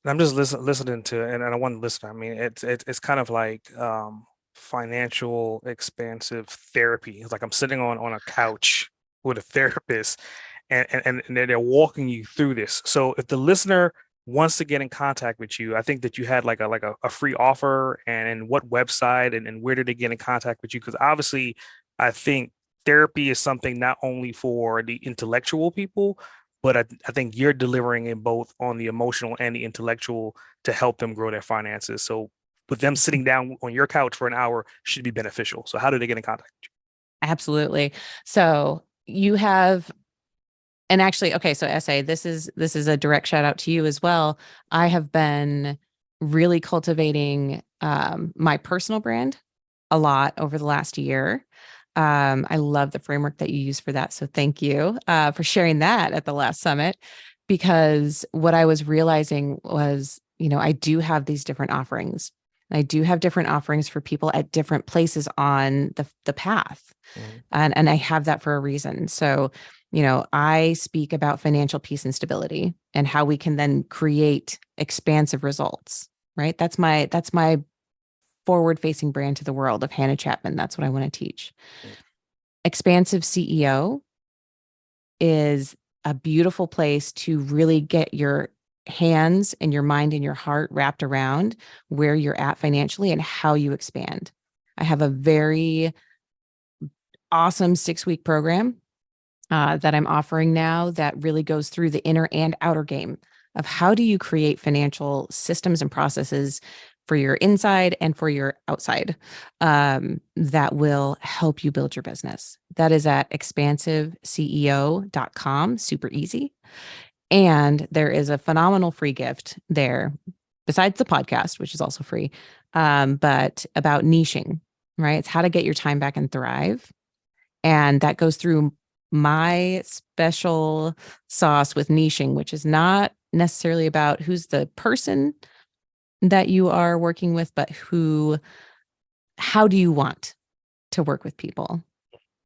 And I'm just listening to it, and I want to listen. I mean, it's kind of like financial expansive therapy. It's like I'm sitting on a couch with a therapist, and they're walking you through this. So if the listener wants to get in contact with you, I think that you had a free offer, and what website, and where did they get in contact with you? Because obviously, I think therapy is something not only for the intellectual people, but I think you're delivering it both on the emotional and the intellectual to help them grow their finances. So with them sitting down on your couch for an hour should be beneficial. So how do they get in contact with Absolutely. So you have, and actually, okay, so SA, this is a direct shout out to you as well. I have been really cultivating my personal brand a lot over the last year. I love the framework that you use for that. So thank you for sharing that at the last summit, because what I was realizing was, I do have these different offerings. I do have different offerings for people at different places on the path. you? And I have that for a reason. So, I speak about financial peace and stability and how we can then create expansive results, right? That's my forward facing brand to the world of Hannah Chapman. That's what I want to teach. Mhm. Expansive CEO is a beautiful place to really get your hands and your mind and your heart wrapped around where you're at financially and how you expand. I have a very awesome 6-week program that I'm offering now that really goes through the inner and outer game of how do you create financial systems and processes for your inside and for your outside that will help you build your business. That is at expansiveceo.com, super easy. And there is a phenomenal free gift there, besides the podcast, which is also free, but about niching, right? It's how to get your time back and thrive. And that goes through my special sauce with niching, which is not necessarily about who's the person that you are working with, but how do you want to work with people?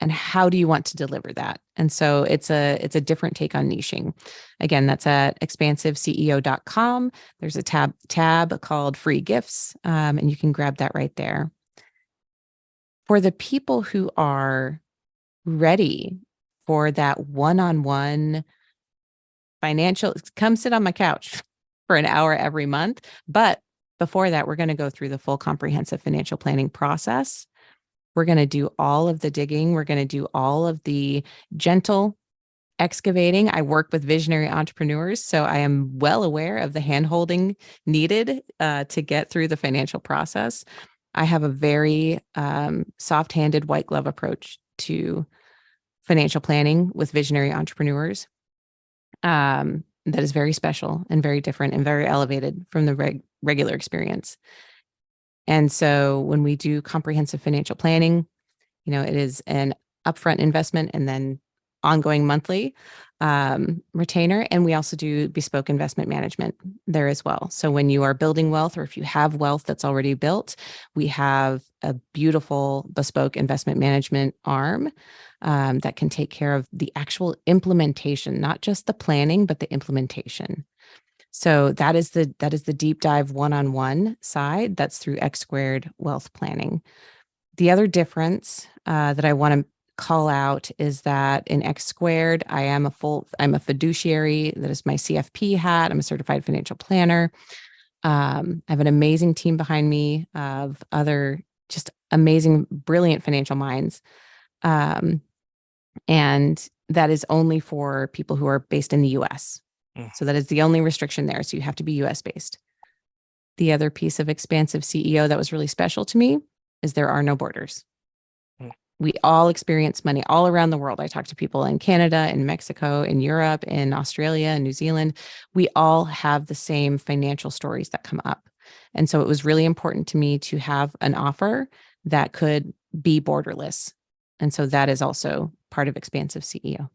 And how do you want to deliver that? And so it's a different take on niching. Again, that's at expansiveceo.com. There's a tab called free gifts, and you can grab that right there. For the people who are ready for that one-on-one financial, come sit on my couch for an hour every month. But before that, we're going to go through the full comprehensive financial planning process. We're going to do all of the digging. We're going to do all of the gentle excavating. I work with visionary entrepreneurs, so I am well aware of the handholding needed to get through the financial process. I have a very soft-handed white glove approach to financial planning with visionary entrepreneurs. That is very special and very different and very elevated from the regular experience. And so when we do comprehensive financial planning, it is an upfront investment and then ongoing monthly retainer. And we also do bespoke investment management there as well. So when you are building wealth, or if you have wealth that's already built, we have a beautiful bespoke investment management arm that can take care of the actual implementation, not just the planning, but the implementation. So that is the deep dive one-on-one side. That's through X Squared Wealth Planning. The other difference that I want to call out is that in X Squared, I'm a fiduciary. That is my CFP hat. I'm a certified financial planner. I have an amazing team behind me of other just amazing, brilliant financial minds. And that is only for people who are based in the US. Mm. So that is the only restriction there. So you have to be US based. The other piece of Expansive CEO that was really special to me is there are no borders. Mm. We all experience money all around the world. I talk to people in Canada, in Mexico, in Europe, in Australia, and New Zealand. We all have the same financial stories that come up. And so it was really important to me to have an offer that could be borderless. And so that is also part of Expansive CEO.